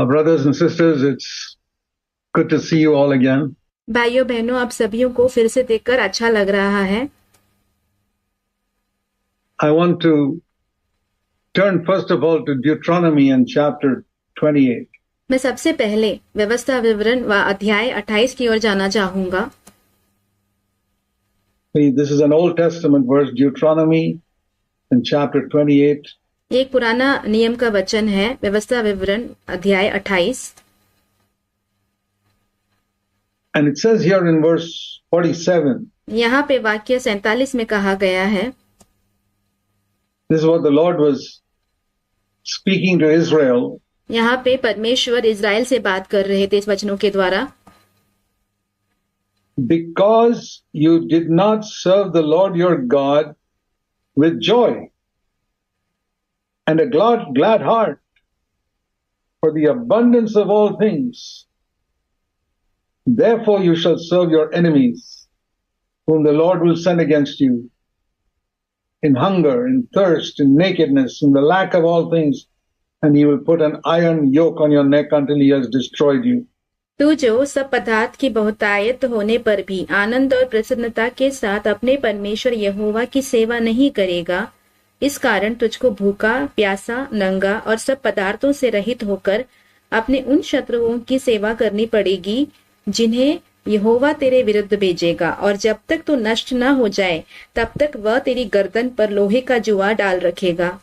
Brothers and sisters, it's good to see you all again. भाइयों बहनों, आप सभी को फिर से देखकर अच्छा लग रहा है। I want to turn first of all to Deuteronomy and chapter 28. मैं सबसे पहले व्यवस्था विवरण व अध्याय 28 की ओर जाना चाहूंगा। This is an Old Testament verse, Deuteronomy in chapter 28. एक पुराना नियम का वचन है, व्यवस्था विवरण अध्याय 28। And it says here in verse 47. यहाँ पे वाक्य 47 में कहा गया है। This is what the Lord was speaking to Israel. यहाँ पे परमेश्वर इज़राइल से बात कर रहे थे इस वचनों के द्वारा। Because you did not serve the Lord your God with joy and a glad heart for the abundance of all things, therefore you shall serve your enemies, whom the Lord will send against you, in hunger, in thirst, in nakedness, in the lack of all things, and he will put an iron yoke on your neck until he has destroyed you. तू जो सब पदार्थ की बहुतायत होने पर भी आनंद और प्रसन्नता के साथ अपने परमेश्वर यहोवा की सेवा नहीं करेगा, इस कारण तुझको भूखा, प्यासा, नंगा और सब पदार्थों से रहित होकर अपने उन शत्रुओं की सेवा करनी पड़ेगी जिन्हें यहोवा तेरे विरुद्ध भेजेगा, और जब तक तू नष्ट न हो जाए तब तक वह तेरी गर्दन पर लोहे का जुआ डाल रखेगा।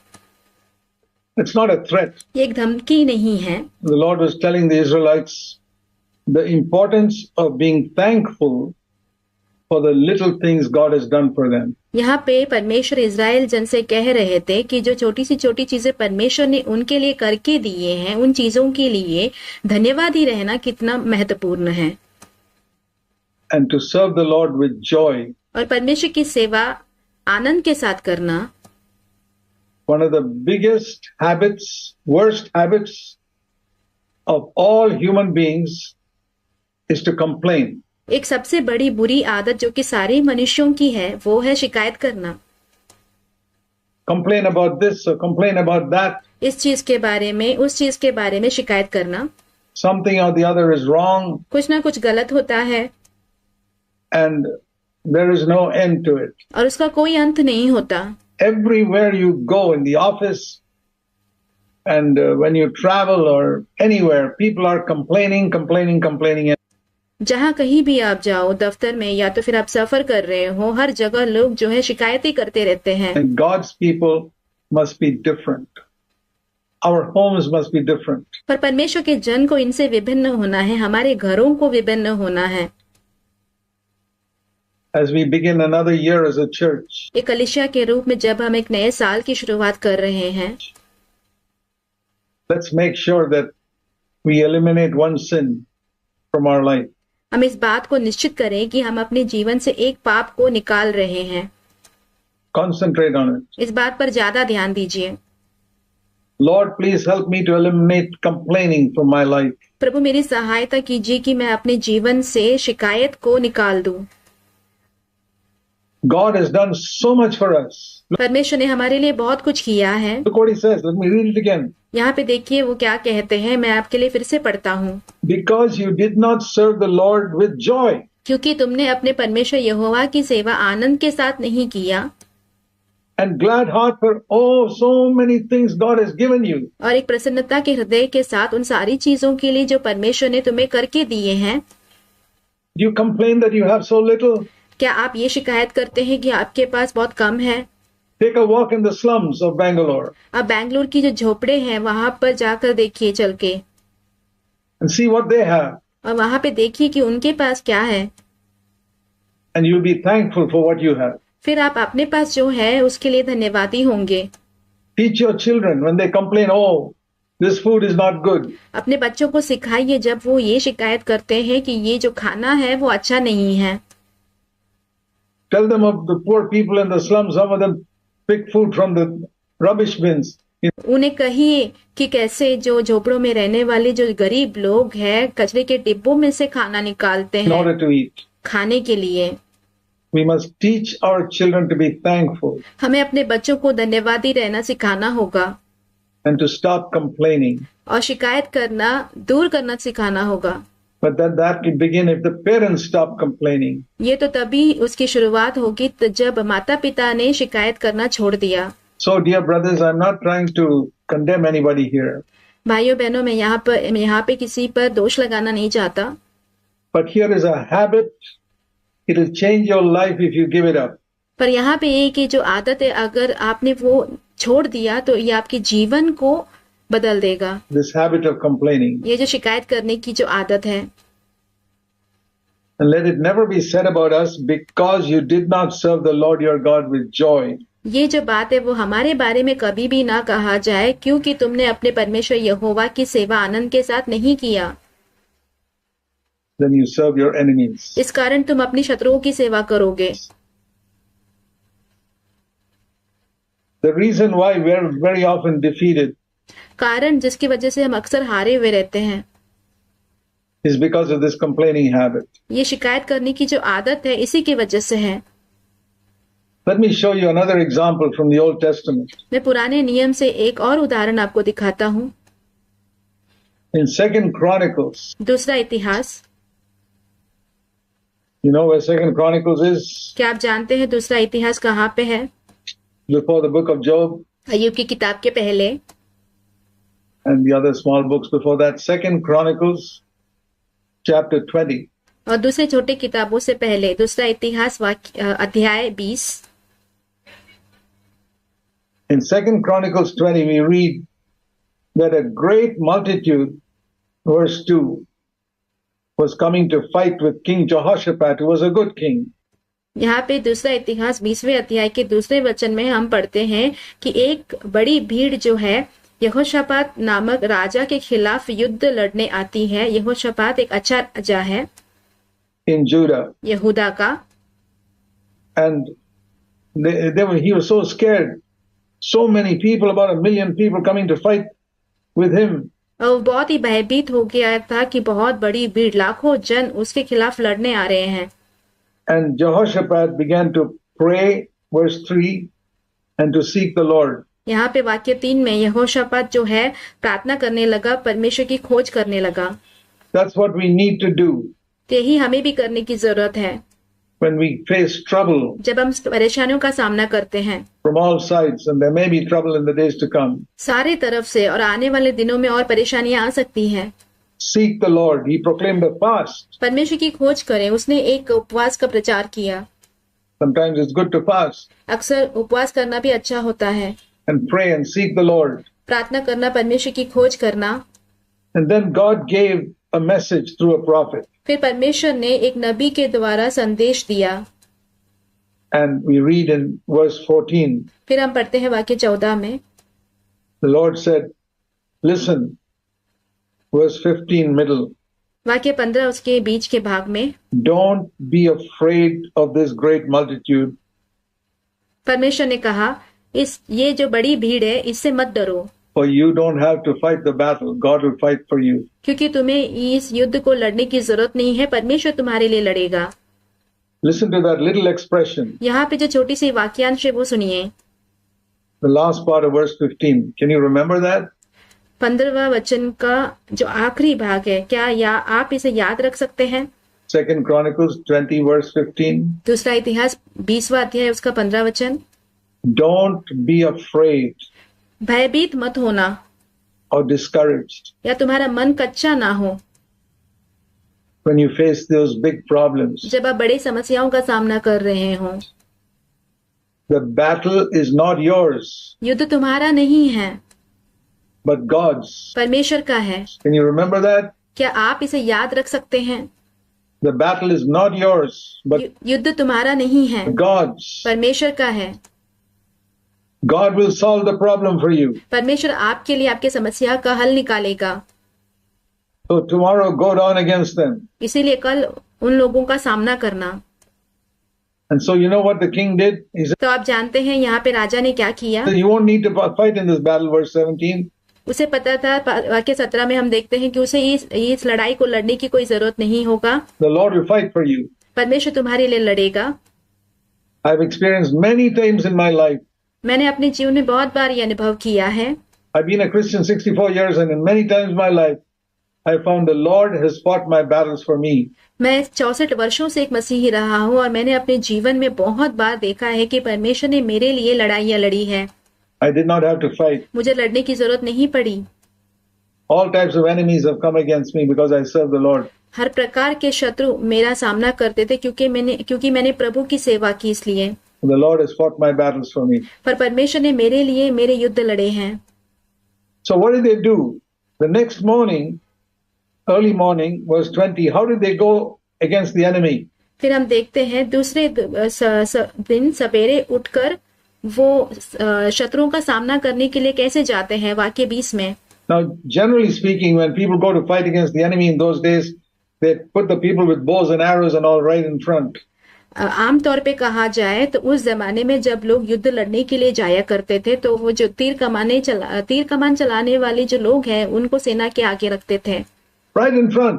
It's not a threat. ये एक धमकी नहीं है। The Lord was telling the Israelites the importance of being thankful for the little things God has done for them. यहाँ पे परमेश्वर इज़राइल जन से कह रहे थे कि जो छोटी सी छोटी चीजें परमेश्वर ने उनके लिए करके दिए हैं, उन चीजों के लिए धन्यवादी रहना कितना महत्वपूर्ण है। And to serve the Lord with joy. और परमेश्वर की सेवा आनंद के साथ करना। One of the biggest habits, worst habits of all human beings is to complain. एक सबसे बड़ी बुरी आदत जो कि सारे मनुष्यों की है, वो है शिकायत करना। Complain about this or complain about that. इस चीज के बारे में, उस चीज के बारे में शिकायत करना। Something or the other is wrong. कुछ ना कुछ गलत होता है। And there is no end to it. और उसका कोई अंत नहीं होता। Everywhere you go, in the office and when you travel or anywhere, people are complaining. जहाँ कहीं भी आप जाओ, दफ्तर में या तो फिर आप सफर कर रहे हो, हर जगह लोग जो है शिकायतें करते रहते हैं। And God's people must be different. Our homes must be different. पर परमेश्वर के जन को इनसे विभिन्न होना है, हमारे घरों को विभिन्न होना है। As we begin another year as a church, एक कलीसिया के रूप में जब हम एक नए साल की शुरुआत कर रहे हैं, let's make sure that we eliminate one sin from our life. हम इस बात को निश्चित करें कि हम अपने जीवन से एक पाप को निकाल रहे हैं। Concentrate on it. इस बात पर ज्यादा ध्यान दीजिए। Lord, please help me to eliminate complaining from my life. प्रभु मेरी सहायता कीजिए कि मैं अपने जीवन से शिकायत को निकाल दूं। God has done so much for us. परमेश्वर ने हमारे लिए बहुत कुछ किया है। Look what he says. Let me read it again. यहाँ पे देखिए वो क्या कहते हैं, मैं आपके लिए फिर से पढ़ता हूँ। Because you did not serve the Lord with joy. क्योंकि तुमने अपने परमेश्वर यहोवा की सेवा आनंद के साथ नहीं किया। And glad heart for so many things God has given you. और एक प्रसन्नता के हृदय के साथ उन सारी चीजों के लिए जो परमेश्वर ने तुम्हें करके दिए हैं। You complain that you have so little. क्या आप ये शिकायत करते हैं कि आपके पास बहुत कम है? Take a walk in the slums of Bangalore. आप बैंगलोर की जो झोपड़े हैं वहां पर जाकर देखिए चल के। And see what they have. और वहां पे देखिए कि उनके पास क्या है। And you'll be thankful for what you have. फिर आप अपने पास जो है उसके लिए धन्यवादी होंगे। Teach your children when they complain, oh, this food is not good. अपने बच्चों को सिखाइए जब वो ये शिकायत करते हैं कि ये जो खाना है वो अच्छा नहीं है। Tell them of the poor people in the slums. Some of them pick food from the rubbish bins. उन्हें कहिए कि कैसे जो झोपड़ों में रहने वाले जो गरीब लोग हैं कचरे के डिब्बों में से खाना निकालते in order हैं to eat. खाने के लिए। We must teach our children to be thankful हमें अपने बच्चों को धन्यवादी रहना सिखाना होगा and to stop complaining. और शिकायत करना दूर करना सिखाना होगा। But that will begin if the parents stop complaining. ये तो तभी उसकी शुरुआत होगी जब माता पिता ने शिकायत करना छोड़ दिया। So, dear brothers, I'm not trying to condemn anybody here. भाइयों बहनों, मैं यहाँ पे किसी पर दोष लगाना नहीं चाहता। But here is a habit. It will change your life if you give it up. पर यहाँ पे ये कि जो आदत है, अगर आपने वो छोड़ दिया तो ये आपके जीवन को बदल देगा। This habit of complaining. ये जो शिकायत करने की जो आदत है। And let it never be said about us because you did not serve the Lord your God with joy. ये जो बात है वो हमारे बारे में कभी भी ना कहा जाए क्योंकि तुमने अपने परमेश्वर यहोवा की सेवा आनंद के साथ नहीं किया। Then you serve your enemies. इस कारण तुम अपनी शत्रुओं की सेवा करोगे। The reason why we are very often defeated कारण जिसकी वजह से हम अक्सर हारे हुए रहते हैं is because of this complaining habit. ये शिकायत करने की जो आदत है इसी की वजह से है। Let me show you another example from the Old Testament. मैं पुराने नियम से एक और उदाहरण आपको दिखाता हूँ। In 2 Chronicles, दूसरा इतिहास। you know where 2 Chronicles is? क्या आप जानते हैं दूसरा इतिहास कहाँ पे है? Before the book of Job अय्यूब की किताब के पहले and the other small books before that. 2 Chronicles, chapter 20. और दूसरे छोटे किताबों से पहले दूसरा इतिहास अध्याय 20। In 2 Chronicles 20, we read that a great multitude, verse 2, was coming to fight with King Jehoshaphat, who was a good king. यहाँ पे दूसरा इतिहास 20वें अध्याय के दूसरे वचन में हम पढ़ते हैं कि एक बड़ी भीड़ जो है यहोशापात नामक राजा के खिलाफ युद्ध लड़ने आती है। यहोशापात एक अच्छा राजा है in Judah. यहूदा का। And he was so scared. So many people, about 1 million people coming to fight with him. और वो बहुत ही भयभीत हो गया था कि बहुत बड़ी भीड़, लाखों जन उसके खिलाफ लड़ने आ रहे हैं। And Jehoshaphat began to pray, verse 3, and to seek the Lord. यहाँ पे वाक्य 3 में यहोशापात जो है प्रार्थना करने लगा, परमेश्वर की खोज करने लगा। That's what we need to do. यही हमें भी करने की जरूरत है। When we face trouble जब हम परेशानियों का सामना करते हैं from all sides, and there may be trouble in the days to come, सारे तरफ से, और आने वाले दिनों में और परेशानियां आ सकती हैं। seek the Lord. He proclaimed a fast. परमेश्वर की खोज करें। उसने एक उपवास का प्रचार किया। Sometimes it's good to fast अक्सर उपवास करना भी अच्छा होता है। and pray and seek the Lord. प्रार्थना करना, परमेश्वर की खोज करना। And then God gave a message through a prophet. फिर परमेश्वर ने एक नबी के द्वारा संदेश दिया। And we read in verse 14, फिर हम पढ़ते हैं वाक्य 14 में, the Lord said, listen, verse 15 middle, वाक्य 15 उसके बीच के भाग में, don't be afraid of this great multitude, परमेश्वर ने कहा, ये जो बड़ी भीड़ है इससे मत डरो, for you don't have to fight the battle. God will fight for you. क्योंकि तुम्हें इस युद्ध को लड़ने की जरूरत नहीं है, परमेश्वर तुम्हारे लिए लड़ेगा। Listen to that little expression, यहाँ पे जो छोटी सी वाक्यांश है वो सुनिए। the last part of verse 15. Can you remember that? 15वां वचन का जो आखिरी भाग है, क्या या आप इसे याद रख सकते हैं? 2 Chronicles 20 verse 15. दूसरा इतिहास 20वां अध्याय उसका 15 वचन, Don't be afraid भयभीत मत होना or discouraged या तुम्हारा मन कच्चा ना हो when you face those big problems. जब आप बड़ी समस्याओं का सामना कर रहे हो। The battle is not yours, युद्ध तुम्हारा नहीं है but God's. परमेश्वर का है। Can you remember that? क्या आप इसे याद रख सकते हैं? The battle is not yours, but युद्ध तुम्हारा नहीं है, God's. परमेश्वर का है। God will solve the problem for you. परमेश्वर आपके लिए आपके समस्या का हल निकालेगा। So tomorrow go down against them. इसीलिए कल उन लोगों का सामना करना। And so you know what the king did? He said, तो आप जानते हैं यहाँ पे राजा ने क्या किया? you won't need to fight in this battle, verse 17. उसे पता था, वाक्य 17 में हम देखते हैं कि उसे इस लड़ाई को लड़ने की कोई जरूरत नहीं होगा। The Lord will fight for you. परमेश्वर तुम्हारे लिए लड़ेगा। I've experienced many times in my life. मैंने अपने जीवन में बहुत बार ये अनुभव किया है। I've been a Christian 64 years, and in many times in my life, I found the Lord has fought my battles for me. मैं 64 वर्षों से एक मसीही रहा हूँ और मैंने अपने जीवन में बहुत बार देखा है कि परमेश्वर ने मेरे लिए लड़ाइयाँ लड़ी है। I did not have to fight. मुझे लड़ने की जरूरत नहीं पड़ी। All types of enemies have come against me because I serve the Lord. हर प्रकार के शत्रु मेरा सामना करते थे क्योंकि मैंने प्रभु की सेवा की, इसलिए। The Lord has fought my battles for me. पर परमेश्वर ने मेरे लिए मेरे युद्ध लड़े हैं। So what did they do? The next morning, early morning, verse 20, how did they go against the enemy? फिर हम देखते हैं दूसरे दिन सवेरे उठकर वो शत्रुओं का सामना करने के लिए कैसे जाते हैं, वाक्य 20 में। Now, generally speaking, when people go to fight against the enemy in those days, they put the people with bows and arrows and all right in front. आमतौर पे कहा जाए तो उस जमाने में जब लोग युद्ध लड़ने के लिए जाया करते थे तो वो जो तीर कमान चलाने वाले जो लोग हैं उनको सेना के आगे रखते थे। Right in front.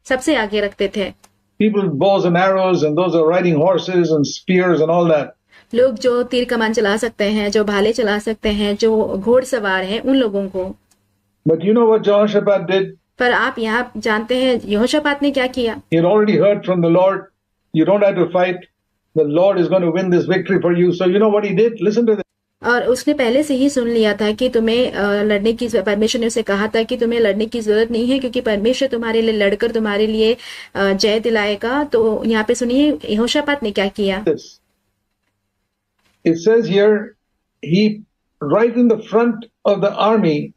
सबसे आगे रखते थे। People with bows and arrows, and those are riding horses and spears and all that. लोग जो तीर कमान चला सकते हैं, जो भाले चला सकते हैं, जो घोड़सवार हैं, उन लोगों को। But you know what Jehoshaphat did? पर आप यहाँ जानते हैं यहोशापात ने क्या किया? He had already heard from the Lord, you don't have to fight. The Lord is going to win this victory for you. So you know what he did? Listen to this. और उसने पहले से ही सुन लिया था कि तुम्हें लड़ने की, परमेश्वर ने उसे कहा था कि तुम्हें लड़ने की जरूरत नहीं है क्योंकि परमेश्वर तुम्हारे लिए लड़कर तुम्हारे लिए जय दिलाएगा। तो यहाँ पे सुनिए यहोशापात ने क्या किया। It says here, he right in the front of the army,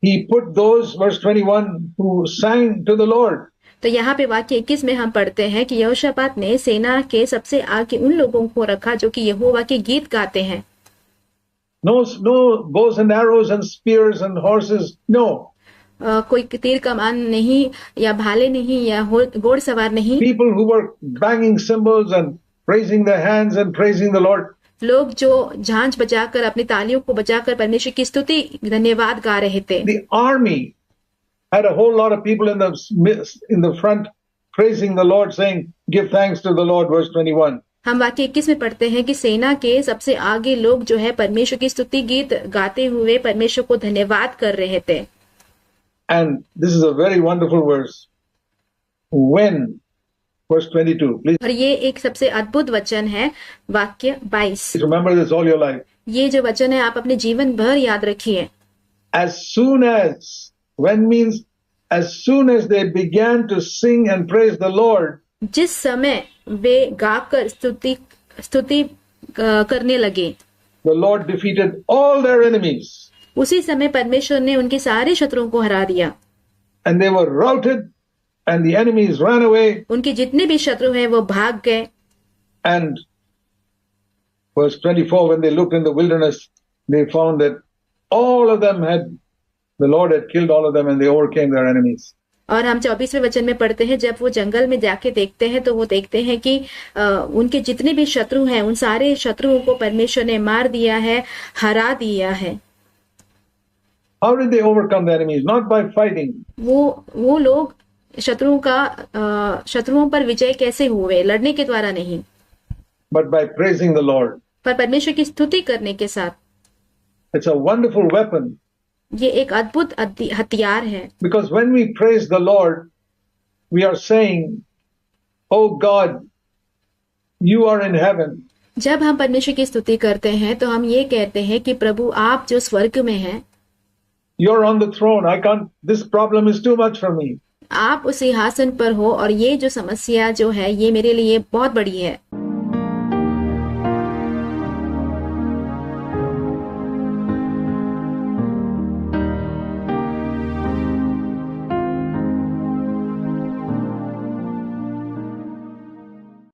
he put those, verse 21, who sang to the Lord. तो यहाँ पे वाक्य 21 में हम पढ़ते हैं कि यहोशापात ने सेना के सबसे आगे उन लोगों को रखा जो कि यहोवा के गीत गाते हैं। No bows and arrows and spears and horses, no. कोई तीर कमान नहीं या भाले नहीं या घोड़सवार नहीं। People who were banging cymbals and raising their hands and praising the Lord. लोग जो झांझ बजाकर अपनी तालियों को बजाकर परमेश्वर की स्तुति धन्यवाद गा रहे थे। The army had a whole lot of people in the front praising the Lord, saying, "Give thanks to the Lord," verse 21. हम वाक्य 21 में पढ़ते हैं कि सेना के सबसे आगे लोग जो है परमेश्वर की स्तुति गीत गाते हुए परमेश्वर को धन्यवाद कर रहे थे। And this is a very wonderful verse. When, verse 22, please. और ये एक सबसे अद्भुत वचन है, वाक्य 22। Remember this all your life. ये जो वचन है आप अपने जीवन भर याद रखिए। As soon as they began to sing and praise the Lord, जिस समय वे गाकर स्तुति करने लगे, the Lord defeated all their enemies. उसी समय परमेश्वर ने उनके सारे शत्रुओं को हरा दिया। And they were routed and the enemies ran away. उनके जितने भी शत्रु हैं वो भाग गए। And verse 24, when they looked in the wilderness, they found that the Lord had killed all of them and they overcame their enemies. और हम 24वें वचन में पढ़ते हैं, जब वो जंगल में जाके देखते हैं तो वो देखते हैं कि उनके जितने भी शत्रु हैं उन सारे शत्रुओं को परमेश्वर ने मार दिया है, हरा दिया है। How did they overcome the enemies? Not by fighting. वो लोग शत्रुओं पर विजय कैसे हुए? लड़ने के द्वारा नहीं, but by praising the Lord. पर परमेश्वर की स्तुति करने के साथ। It's a wonderful weapon. ये एक अद्भुत हथियार है। Because when we praise the Lord, we are saying, "Oh God, you are in heaven." जब हम परमेश्वर की स्तुति करते हैं तो हम ये कहते हैं कि प्रभु आप जो स्वर्ग में हैं, You're on the throne. This problem is too much for me. आप उस सिंहासन पर हो और ये जो समस्या जो है ये मेरे लिए बहुत बड़ी है।